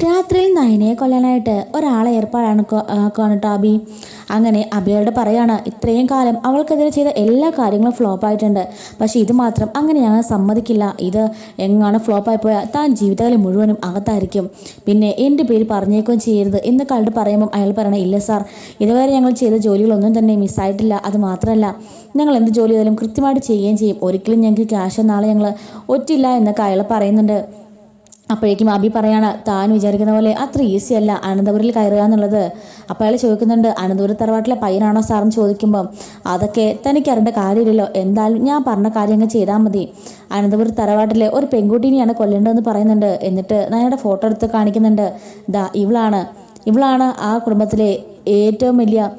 രാത്രിയിൽ നയനയെ കൊല്ലാനായിട്ട് ഒരാളെ ഏർപ്പാടാണ് കേട്ടോ അബി. അങ്ങനെ അബിയോട് പറയാണ്, ഇത്രയും കാലം അവൾക്കെതിരെ ചെയ്ത എല്ലാ കാര്യങ്ങളും ഫ്ലോപ്പായിട്ടുണ്ട്, പക്ഷേ ഇത് മാത്രം അങ്ങനെ ഞങ്ങൾ സമ്മതിക്കില്ല. ഇത് എങ്ങാണ് ഫ്ലോപ്പായി പോയാൽ താൻ ജീവിതകാലം മുഴുവനും അകത്തായിരിക്കും. പിന്നെ എൻ്റെ പേര് പറഞ്ഞേക്കുകയും ചെയ്യരുത് എന്ന് കണ്ട് പറയുമ്പം അയാൾ പറയണേ, ഇല്ല സാർ, ഇതുവരെ ഞങ്ങൾ ചെയ്ത ജോലികളൊന്നും തന്നെ മിസ്സായിട്ടില്ല. അത് മാത്രമല്ല, ഞങ്ങൾ എന്ത് ജോലി ചെയ്താലും കൃത്യമായിട്ട് ചെയ്യുകയും ചെയ്യും. ഒരിക്കലും ഞങ്ങൾക്ക് ക്യാഷ് നാളെ ഞങ്ങൾ ഒറ്റില്ല എന്നൊക്കെ അയാൾ പറയുന്നുണ്ട്. അപ്പോഴേക്കും അബി പറയാണ്, താൻ വിചാരിക്കുന്ന പോലെ അത്ര ഈസി അല്ല അനന്തപുരിൽ കയറുക എന്നുള്ളത്. അപ്പോൾ അയാൾ ചോദിക്കുന്നുണ്ട്, അനന്തപുര തറവാട്ടിലെ പയ്യനാണോ സാറെന്ന് ചോദിക്കുമ്പം അതൊക്കെ തനിക്ക് അറിയേണ്ട കാര്യമില്ലല്ലോ, എന്തായാലും ഞാൻ പറഞ്ഞ കാര്യങ്ങൾ ചെയ്താൽ മതി. അനന്തപുര തറവാട്ടിലെ ഒരു പെൺകുട്ടീനെയാണ് കൊല്ലേണ്ടതെന്ന് പറയുന്നുണ്ട്. എന്നിട്ട് നയനയുടെ ഫോട്ടോ എടുത്ത് കാണിക്കുന്നുണ്ട്. ദാ ഇവളാണ് ആ കുടുംബത്തിലെ ഏറ്റവും വലിയ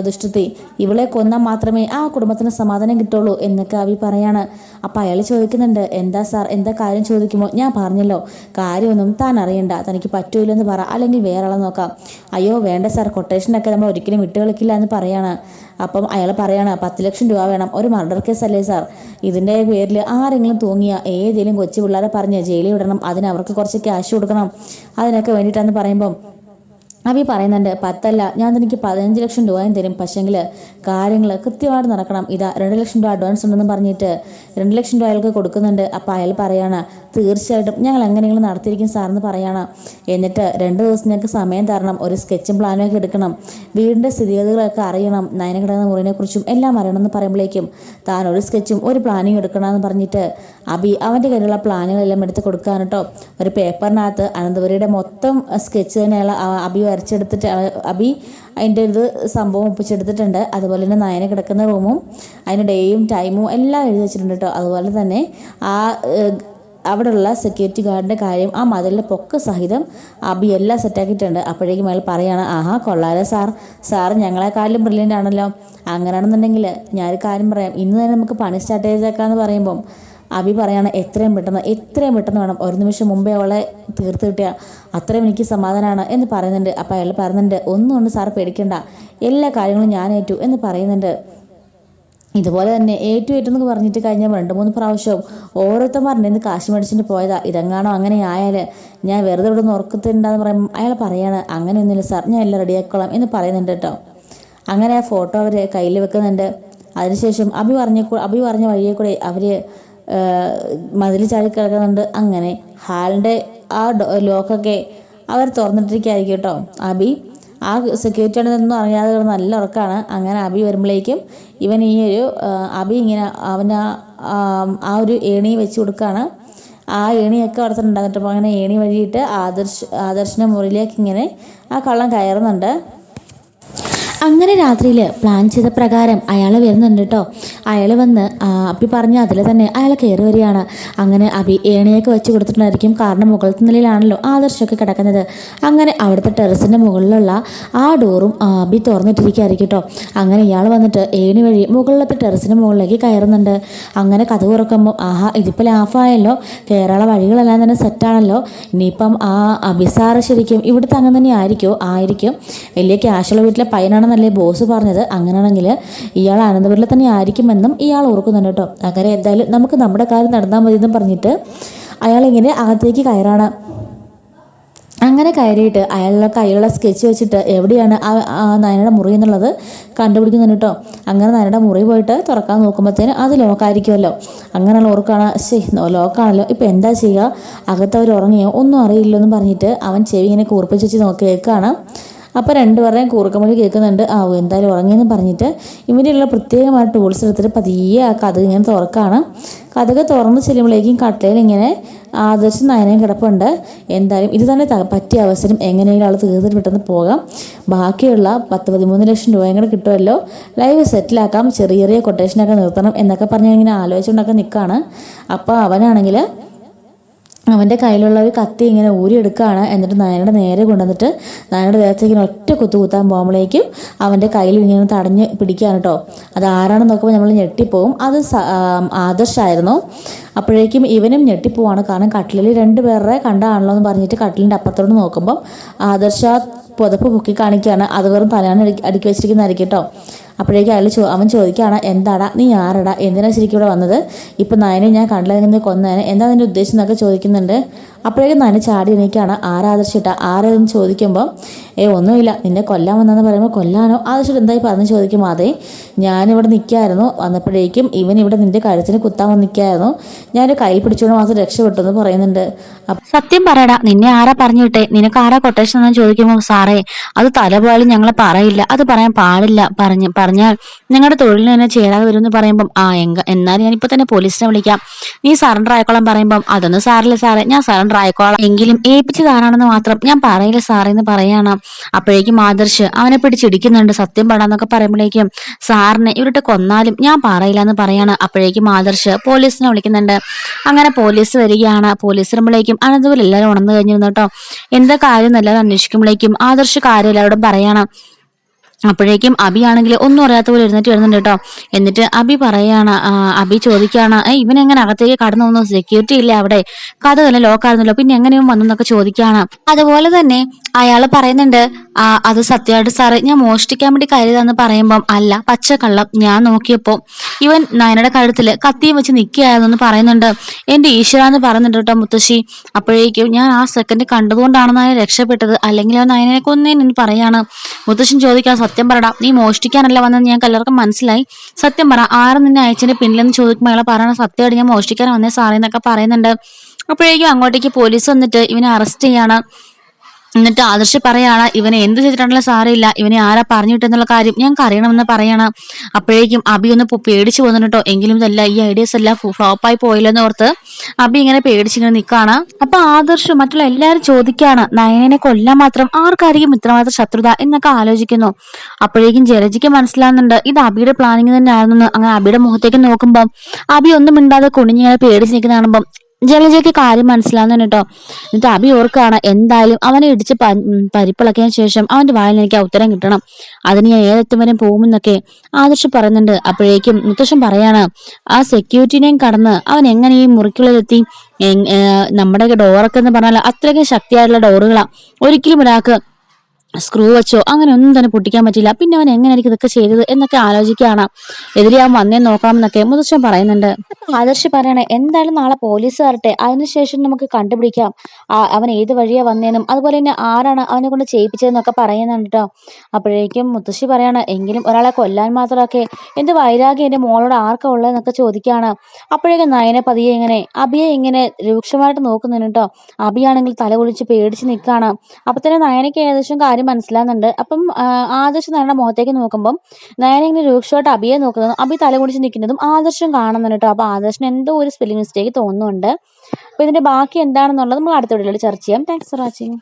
ദുഷ്ടത്തി. ഇവളെ കൊന്നാൽ മാത്രമേ ആ കുടുംബത്തിന് സമാധാനം കിട്ടുള്ളൂ എന്നൊക്കെ അബി പറയാണ്. അപ്പം അയാൾ ചോദിക്കുന്നുണ്ട്, എന്താ സാർ, എന്താ കാര്യം ചോദിക്കുമ്പോൾ ഞാൻ പറഞ്ഞല്ലോ, കാര്യമൊന്നും താൻ അറിയണ്ട, തനിക്ക് പറ്റൂലെന്ന് പറ, അല്ലെങ്കിൽ വേറെ ആളെ നോക്കാം. അയ്യോ വേണ്ട സാർ, കൊട്ടേഷനൊക്കെ നമ്മൾ ഒരിക്കലും വിട്ട് കളിക്കില്ല എന്ന് പറയാണ്. അപ്പം അയാൾ പറയാണ്, 10 ലക്ഷം രൂപ വേണം, ഒരു മർഡർ കേസ് അല്ലേ സാർ, ഇതിൻ്റെ പേരിൽ ആരെങ്കിലും തൂങ്ങിയ ഏതെങ്കിലും കൊച്ചു പിള്ളേരെ പറഞ്ഞ് ജയിലിൽ വിടണം, അതിന് അവർക്ക് കുറച്ച് ക്യാഷ് കൊടുക്കണം, അതിനൊക്കെ വേണ്ടിയിട്ടാന്ന് പറയുമ്പം അബി പറയുന്നുണ്ട്, 10 അല്ല, ഞാൻ എനിക്ക് 15 ലക്ഷം രൂപയും തരും, പക്ഷെങ്കിൽ കാര്യങ്ങൾ കൃത്യമായിട്ട് നടക്കണം. ഇതാ 2 ലക്ഷം രൂപ അഡ്വാൻസ് ഉണ്ടെന്ന് പറഞ്ഞിട്ട് 2 ലക്ഷം രൂപ അയാൾക്ക് കൊടുക്കുന്നുണ്ട്. അപ്പോൾ അയാൾ പറയാണ്, തീർച്ചയായിട്ടും ഞങ്ങൾ എങ്ങനെയെങ്കിലും നടത്തിയിരിക്കും സാറെന്ന് പറയാണ്. എന്നിട്ട് 2 ദിവസം ഞങ്ങൾക്ക് സമയം തരണം, ഒരു സ്കെച്ചും പ്ലാനും ഒക്കെ എടുക്കണം, വീടിൻ്റെ സ്ഥിതിഗതികളൊക്കെ അറിയണം, നയന കിടന്ന മുറിനെ കുറിച്ചും എല്ലാം അറിയണമെന്ന് പറയുമ്പോഴേക്കും താൻ ഒരു സ്കെച്ചും ഒരു പ്ലാനിങ് എടുക്കണമെന്ന് പറഞ്ഞിട്ട് അബി അവൻ്റെ കയ്യിലുള്ള പ്ലാനുകളെല്ലാം എടുത്ത് കൊടുക്കാൻ കേട്ടോ. ഒരു പേപ്പറിനകത്ത് അനന്തപുരിയുടെ മൊത്തം സ്കെച്ച് തന്നെയുള്ള അബി വരച്ചെടുത്തിട്ട് അബി അതിൻ്റെ ഒരു സംഭവം ഒപ്പിച്ചെടുത്തിട്ടുണ്ട്. അതുപോലെ തന്നെ നയന കിടക്കുന്ന റൂമും അതിൻ്റെ ഡേയും ടൈമും എല്ലാം എഴുതി വെച്ചിട്ടുണ്ട് കേട്ടോ. അതുപോലെ തന്നെ അവിടെയുള്ള സെക്യൂരിറ്റി ഗാർഡിൻ്റെ കാര്യം, ആ മതിലിൻ്റെ പൊക്ക സഹിതം അബി എല്ലാം സെറ്റാക്കിയിട്ടുണ്ട്. അപ്പോഴേക്കും അയാൾ പറയാണ്, ആഹാ കൊള്ളാലോ സാർ ഞങ്ങളെക്കാളും ബ്രില്യൻ്റ് ആണല്ലോ. അങ്ങനെയാണെന്നുണ്ടെങ്കിൽ ഞാനൊരു കാര്യം പറയാം, ഇന്ന് തന്നെ നമുക്ക് പണി സ്റ്റാർട്ട് ചെയ്തേക്കാന്ന് പറയുമ്പം അബി പറയാണ്, എത്രയും പെട്ടെന്ന് വേണം, ഒരു നിമിഷം മുമ്പേ അവളെ തീർത്ത് കിട്ടിയ അത്രയും എനിക്ക് സമാധാനമാണ് എന്ന് പറയുന്നുണ്ട്. അപ്പോൾ അയാൾ പറയുന്നുണ്ട്, ഒന്നുകൊണ്ട് സാർ പേടിക്കണ്ട, എല്ലാ കാര്യങ്ങളും ഞാൻ ഏറ്റു എന്ന് പറയുന്നുണ്ട്. ഇതുപോലെ തന്നെ ഏറ്റെന്നൊക്കെ പറഞ്ഞിട്ട് കഴിഞ്ഞ 2-3 പ്രാവശ്യവും ഓരോരുത്തർ പറഞ്ഞിരുന്ന് കാശ് മേടിച്ചിട്ട് പോയതാ, ഇതെങ്ങാണോ അങ്ങനെ ആയാൽ ഞാൻ വെറുതെ ഇവിടെ നിന്ന് ഉറക്കത്തിണ്ടാന്ന് പറയുമ്പോൾ അയാൾ പറയാണ്, അങ്ങനെയൊന്നുമില്ല സാർ, ഞാൻ എല്ലാം റെഡിയാക്കോളാം എന്ന് പറയുന്നുണ്ട് കേട്ടോ. അങ്ങനെ ആ ഫോട്ടോ അവർ കയ്യിൽ വെക്കുന്നുണ്ട്. അതിനുശേഷം അബി പറഞ്ഞ വഴിയെ കൂടെ അവർ മതിൽ ചാടി കിടക്കുന്നുണ്ട്. അങ്ങനെ ഹാളിൻ്റെ ആ ലോക്കൊക്കെ അവർ തുറന്നിട്ടിരിക്കുകയായിരിക്കും കേട്ടോ. അബി ആ സെക്യൂരിറ്റിയുടെ നിന്നും അറിയാതെ നല്ല ഉറക്കമാണ്. അങ്ങനെ അബി വരുമ്പോഴേക്കും ഇവൻ അബി ഇങ്ങനെ അവന് ആ ഒരു ഏണി വെച്ച് കൊടുക്കുകയാണ്. ആ ഏണിയൊക്കെ അടുത്തുണ്ടാകുന്നിട്ട് അപ്പോൾ അങ്ങനെ ഏണി വഴിയിട്ട് ആദർശിൻ്റെ മുറിയിലേക്ക് ഇങ്ങനെ ആ കള്ളൻ കയറുന്നുണ്ട്. അങ്ങനെ രാത്രിയിൽ പ്ലാൻ ചെയ്ത പ്രകാരം അയാൾ വരുന്നുണ്ട് കേട്ടോ. അയാൾ വന്ന് അബി പറഞ്ഞ അതിൽ തന്നെ അയാൾ കയറി വരികയാണ്. അങ്ങനെ അബി ഏണിയൊക്കെ വെച്ച് കൊടുത്തിട്ടുണ്ടായിരിക്കും, കാരണം മുകളിലത്തെ നിലയിലാണല്ലോ ആദർശമൊക്കെ കിടക്കുന്നത്. അങ്ങനെ അവിടുത്തെ ടെറസിൻ്റെ മുകളിലുള്ള ആ ഡോറും അബി തുറന്നിട്ടിരിക്കുകയായിരിക്കും കേട്ടോ. അങ്ങനെ ഇയാൾ വന്നിട്ട് ഏണി വഴി മുകളിലത്തെ ടെറസിൻ്റെ മുകളിലേക്ക് കയറുന്നുണ്ട്. അങ്ങനെ കഥ തുറക്കുമ്പോൾ ആഹാ ഇതിപ്പോൾ ലാഫായല്ലോ, കേരള വഴികളെല്ലാം തന്നെ സെറ്റാണല്ലോ, ഇനിയിപ്പം ആ അബിസാറ് ശരിക്കും ഇവിടുത്തെ അങ്ങനെ തന്നെ ആയിരിക്കും, വലിയ ക്യാഷുള്ള വീട്ടിലെ പയ്യനാണ് ല്ലേ ബോസ് പറഞ്ഞത്. അങ്ങനെയാണെങ്കിൽ ഇയാൾ അനന്തപുരിൽ തന്നെ ആയിരിക്കുമെന്നും ഇയാൾ ഓർക്കുന്നുണ്ട് കേട്ടോ. അങ്ങനെ എന്തായാലും നമുക്ക് നമ്മുടെ കാര്യം നടന്നാൽ മതി എന്നും പറഞ്ഞിട്ട് അയാളിങ്ങനെ അകത്തേക്ക് കയറാണ്. അങ്ങനെ കയറിയിട്ട് അയാളുടെ കയ്യിലുള്ള സ്കെച്ച് വെച്ചിട്ട് എവിടെയാണ് ആ നയനയുടെ മുറി എന്നുള്ളത് കണ്ടുപിടിക്കുന്നുണ്ട് കേട്ടോ. അങ്ങനെ നയനയുടെ മുറി പോയിട്ട് തുറക്കാൻ നോക്കുമ്പോഴത്തേന് അത് ലോക്കായിരിക്കുമല്ലോ. അങ്ങനെയുള്ള ഓർക്കാണ്, ലോക്കാണല്ലോ, ഇപ്പം എന്താ ചെയ്യുക, അകത്തവർ ഉറങ്ങിയോ ഒന്നും അറിയില്ലോ എന്ന് പറഞ്ഞിട്ട് അവൻ ചെവി ഇങ്ങനെ കൂർപ്പിച്ച് വെച്ച് കേൾക്കുകയാണ്. അപ്പോൾ 2 പേരുടെയും കൂർക്കമൊഴി കേൾക്കുന്നുണ്ട്. എന്തായാലും ഉറങ്ങിയെന്ന് പറഞ്ഞിട്ട് ഇവരെയുള്ള പ്രത്യേകമായ ടൂൾസ് എടുത്തിട്ട് പതിയെ ആ കഥ ഇങ്ങനെ തുറക്കാണ്. കഥകൾ തുറന്ന് ചെല്ലുമ്പോഴേക്കും കട്ടയിൽ ഇങ്ങനെ ആദർശം നയനയും കിടപ്പുണ്ട്. എന്തായാലും ഇത് തന്നെ പറ്റിയ അവസരം എങ്ങനെയെങ്കിലും ആൾ തീർത്തിട്ട് പെട്ടെന്ന് പോകാം, ബാക്കിയുള്ള 10-13 ലക്ഷം രൂപയും കൂടെ കിട്ടുമല്ലോ, ലൈവ് സെറ്റിലാക്കാം, ചെറിയ കൊട്ടേഷനൊക്കെ നിർത്തണം എന്നൊക്കെ പറഞ്ഞ് ഇങ്ങനെ ആലോചിച്ചുകൊണ്ടൊക്കെ നിൽക്കുകയാണ്. അപ്പോൾ അവനാണെങ്കിൽ അവൻ്റെ കയ്യിലുള്ള ഒരു കത്തി ഇങ്ങനെ ഊരിയെടുക്കുകയാണ്. എന്നിട്ട് നയനയുടെ നേരെ കൊണ്ടുവന്നിട്ട് നയനയുടെ ദേഹത്തേക്ക് ഇങ്ങനെ ഒറ്റ കുത്താൻ പോകുമ്പോഴേക്കും അവൻ്റെ കയ്യിൽ ഇങ്ങനെ തടഞ്ഞ് പിടിക്കുകയാണ് കേട്ടോ. അത് ആരാണെന്ന് നോക്കുമ്പോൾ നമ്മൾ ഞെട്ടിപ്പോവും. അത് ആദർശായിരുന്നു. അപ്പോഴേക്കും ഇവനും ഞെട്ടിപ്പോവാണ്. കാരണം കട്ടിലിൽ രണ്ടുപേരുടെ കണ്ടാണല്ലോ എന്ന് പറഞ്ഞിട്ട് കട്ടിലിൻ്റെ അപ്പുറത്തോട്ട് നോക്കുമ്പം ആദർശ പുതപ്പ് പൊക്കി കാണിക്കുകയാണ്. അത് വെറും തലയാണ് അടുക്കി വെച്ചിരിക്കുന്നതായിരിക്കും കേട്ടോ. അപ്പോഴേക്കും അവൻ ചോദിക്കുകയാണ്, എന്താടാ നീ ആരടാ, എന്തിനാ ശരിക്കും ഇവിടെ വന്നത്, ഇപ്പം നയനെ ഞാൻ കണ്ടില്ലെങ്കിൽ കൊന്നേനെ, എന്താ നിൻ്റെ ഉദ്ദേശം എന്നൊക്കെ ചോദിക്കുന്നുണ്ട്. അപ്പോഴേക്കും നയനെ ചാടി എണീക്കുകയാണ്. ആരാദർശിട്ട ആരെന്ന് ചോദിക്കുമ്പോൾ ഒന്നുമില്ല, നിന്നെ കൊല്ലാൻ വന്നെന്ന് പറയുമ്പോൾ കൊല്ലാനോ, ആദർശിട്ട് എന്തായി പറഞ്ഞു ചോദിക്കുമ്പോൾ അതെ ഞാനിവിടെ നിൽക്കായിരുന്നു, വന്നപ്പോഴേക്കും ഇവൻ ഇവിടെ നിൻ്റെ കഴുത്തിന് കുത്താൻ വന്ന് നിൽക്കായിരുന്നു, ഞാനൊരു കൈ പിടിച്ചുകൊണ്ട് മാത്രം രക്ഷപ്പെട്ടു എന്ന് പറയുന്നുണ്ട്. സത്യം പറയടാ, നിന്നെ ആരാ പറഞ്ഞു വിട്ടെ, നിനക്ക് ആരാ കൊട്ടേഷൻ എന്ന് ചോദിക്കുമ്പോൾ സാറേ അത് തലപോലും ഞങ്ങളെ പറയില്ല, അത് പറയാൻ പാടില്ല, പറഞ്ഞാൽ നിങ്ങളുടെ തൊഴിലിന് തന്നെ ചേരാതെ വരുമെന്ന് പറയുമ്പം എന്നാലും ഞാനിപ്പോ തന്നെ പോലീസിനെ വിളിക്കാം, നീ സറണ്ടർ ആയിക്കോളാൻ പറയുമ്പം അതൊന്നും സാറില്ല സാറേ, ഞാൻ സറണ്ടർ ആയിക്കോളാം, എങ്കിലും ഏൽപ്പിച്ചതാണെന്ന് മാത്രം ഞാൻ പറയില്ല സാറേ എന്ന് പറയാണ്. അപ്പോഴേക്കും ആദർശ് അവനെ പിടിച്ചിടിക്കുന്നുണ്ട്. സത്യം പാടാന്നൊക്കെ പറയുമ്പോഴേക്കും സാറിനെ ഇവരുടെ കൊന്നാലും ഞാൻ പറയില്ല എന്ന് പറയാണ്. അപ്പോഴേക്കും ആദർശ് പോലീസിനെ വിളിക്കുന്നുണ്ട്. അങ്ങനെ പോലീസ് വരികയാണ്. പോലീസ് വരുമ്പോഴേക്കും അനന്തപുരം എല്ലാവരും ഉണർന്നു കഴിഞ്ഞിരുന്നു കേട്ടോ. എന്താ കാര്യം എന്നെല്ലാവരും അന്വേഷിക്കുമ്പോഴേക്കും ആദർശ് കാര്യം എല്ലാവരോടും പറയാണ്. അപ്പോഴേക്കും അബി ആണെങ്കിൽ ഒന്നും അറിയാത്ത പോലെ എഴുന്നേറ്റ് വരുന്നുണ്ട് കേട്ടോ. എന്നിട്ട് അബി പറയാണ്, അബി ചോദിക്കുകയാണ്, ഇവനെങ്ങനെ അകത്തേക്ക് കടന്നു വന്നു, സെക്യൂരിറ്റി ഇല്ല അവിടെ, കഥ തന്നെ ലോക്കായിരുന്നല്ലോ, പിന്നെ എങ്ങനെയും വന്നെന്നൊക്കെ ചോദിക്കുകയാണ്. അതുപോലെ തന്നെ അയാൾ പറയുന്നുണ്ട്, അത് സത്യമായിട്ട് സാറേ ഞാൻ മോഷ്ടിക്കാൻ വേണ്ടി കരുതാന്ന് പറയുമ്പം അല്ല, പച്ചക്കള്ളം, ഞാൻ നോക്കിയപ്പോ ഇവൻ നയനയുടെ കഴുത്തില് കത്തിയും വെച്ച് നിൽക്കുകയായിരുന്നു പറയുന്നുണ്ട്. എന്റെ ഈശ്വര എന്ന് പറയുന്നുണ്ട് കേട്ടോ മുത്തശ്ശി. അപ്പോഴേക്കും ഞാൻ ആ സെക്കൻഡ് കണ്ടതുകൊണ്ടാണ് നയന രക്ഷപ്പെട്ടത്, അല്ലെങ്കിൽ അവൻ നയനെ കൊന്നേന്ന് പറയാണ്. മുത്തശ്ശൻ ചോദിക്കാൻ, സത്യം പറടാ, നീ മോഷ്ടിക്കാനല്ല വന്നെന്ന് ഞങ്ങൾക്ക് എല്ലാവർക്കും മനസ്സിലായി, സത്യം പറ, ആരും നിന്നെ അയച്ചതിന്റെ പിന്നിലെന്ന് ചോദിക്കുമ്പോൾ അയാളെ പറയണ സത്യമായിട്ട് ഞാൻ മോഷ്ടിക്കാൻ വന്നേ സാറേ എന്നൊക്കെ പറയുന്നുണ്ട്. അപ്പോഴേക്കും അങ്ങോട്ടേക്ക് പോലീസ് വന്നിട്ട് ഇവനെ അറസ്റ്റ് ചെയ്യാണ്. എന്നിട്ട് ആദർശ് പറയാണ്, ഇവനെ എന്ത് ചെയ്തിട്ടുണ്ടല്ലോ സാരമില്ല, ഇവനെ ആരാ പറഞ്ഞു വിട്ടെന്നുള്ള കാര്യം ഞങ്ങൾക്ക് അറിയണമെന്ന് പറയാണ്. അപ്പോഴേക്കും അബി ഒന്ന് പേടിച്ചു പോകുന്നുണ്ടോ, എങ്കിലും ഇതല്ല, ഈ ഐഡിയസ് എല്ലാം ഫ്ലോപ്പായി പോയില്ലെന്ന് ഓർത്ത് അബി ഇങ്ങനെ പേടിച്ചിങ്ങനെ നിൽക്കുകയാണ്. അപ്പൊ ആദർശ് മറ്റുള്ള എല്ലാവരും ചോദിക്കുകയാണ്, നയനെ കൊല്ലാൻ മാത്രം ആർക്കായിരിക്കും ഇത്രമാത്രം ശത്രുത എന്നൊക്കെ ആലോചിക്കുന്നു. അപ്പോഴേക്കും ജലജിക്ക് മനസ്സിലാവുന്നുണ്ട് ഇത് അബിയുടെ പ്ലാനിങ് തന്നെ ആയിരുന്നു. അങ്ങനെ അബിയുടെ മുഖത്തേക്ക് നോക്കുമ്പോൾ അബി ഒന്നും മിണ്ടാതെ കുണിഞ്ഞിങ്ങനെ പേടിച്ച് നിൽക്കുന്ന കാണുമ്പോൾ ജലജയ്ക്ക് കാര്യം മനസ്സിലാവുന്നു കേട്ടോ. എന്നിട്ട് അബി ഓർക്കാണ്, എന്തായാലും അവനെ ഇടിച്ച് പരിപ്പിളക്കിയതിനു ശേഷം അവന്റെ വായിൽ എനിക്ക് ഉത്തരം കിട്ടണം, അതിന് ഞാൻ ഏതെത്തും വരെ പോകുമെന്നൊക്കെ ആദർശ് പറയുന്നുണ്ട്. അപ്പോഴേക്കും മുത്തശ്ശൻ പറയാണ്, ആ സെക്യൂരിറ്റിനെയും കടന്ന് അവൻ എങ്ങനെ ഈ മുറിക്കുള്ളിലെത്തി, നമ്മുടെ ഡോറൊക്കെ എന്ന് പറഞ്ഞാൽ അത്രയ്ക്കും ശക്തിയായിട്ടുള്ള ഡോറുകളാ, ഒരിക്കലും ഒരാൾക്ക് സ്ക്രൂ വെച്ചോ അങ്ങനെ ഒന്നും തന്നെ പൊട്ടിക്കാൻ പറ്റില്ല, പിന്നെ അവൻ എങ്ങനെയായിരിക്കും ഇതൊക്കെ ചെയ്തത് എന്നൊക്കെ ആലോചിക്കുകയാണ്. എതിരെ അവൻ വന്നേ നോക്കാമെന്നൊക്കെ മുത്തശ്ശൻ പറയുന്നുണ്ട്. ആദർശ് പറയണേ, എന്തായാലും നാളെ പോലീസ് വരട്ടെ, അതിനുശേഷം നമുക്ക് കണ്ടുപിടിക്കാം അവൻ ഏത് വഴിയാ വന്നേന്നും അതുപോലെ തന്നെ ആരാണ് അവനെ കൊണ്ട് ചെയ്യിപ്പിച്ചതെന്നൊക്കെ പറയുന്നുണ്ട് കേട്ടോ. അപ്പോഴേക്കും മുത്തശ്ശി പറയാണ്, എങ്കിലും ഒരാളെ കൊല്ലാൻ മാത്രമൊക്കെ എന്ത് വൈരാഗ്യം എന്റെ മോളോട് ആർക്കാ ഉള്ളതെന്നൊക്കെ ചോദിക്കുകയാണ്. അപ്പോഴേക്കും നയനെ പതിയെ ഇങ്ങനെ അബിയെ ഇങ്ങനെ രൂക്ഷമായിട്ട് നോക്കുന്നുണ്ട് കേട്ടോ. അബിയാണെങ്കിൽ തല കുളിച്ച് പേടിച്ച് നിൽക്കുകയാണ്. അപ്പൊ തന്നെ നയനയ്ക്ക് ഏകദേശം കാര്യം മനസ്സിലാകുന്നുണ്ട്. അപ്പം ആദർശ് നയനയുടെ മുഖത്തേക്ക് നോക്കുമ്പം നയന ഇങ്ങനെ രൂക്ഷമായിട്ട് അബിയെ നോക്കുന്നതും അബി തല കുടിച്ച് നിൽക്കുന്നതും ആദർശം കാണുന്നുണ്ട് കേട്ടോ. അപ്പൊ ആദർശിന് എന്തോ ഒരു സ്പെല്ലിംഗ് മിസ്റ്റേക്ക് തോന്നുന്നുണ്ട്. അപ്പൊ ഇതിന്റെ ബാക്കി എന്താണെന്നുള്ളത് നമ്മൾ അടുത്ത വീഡിയോയിൽ ചർച്ച ചെയ്യാം. Thanks for watching.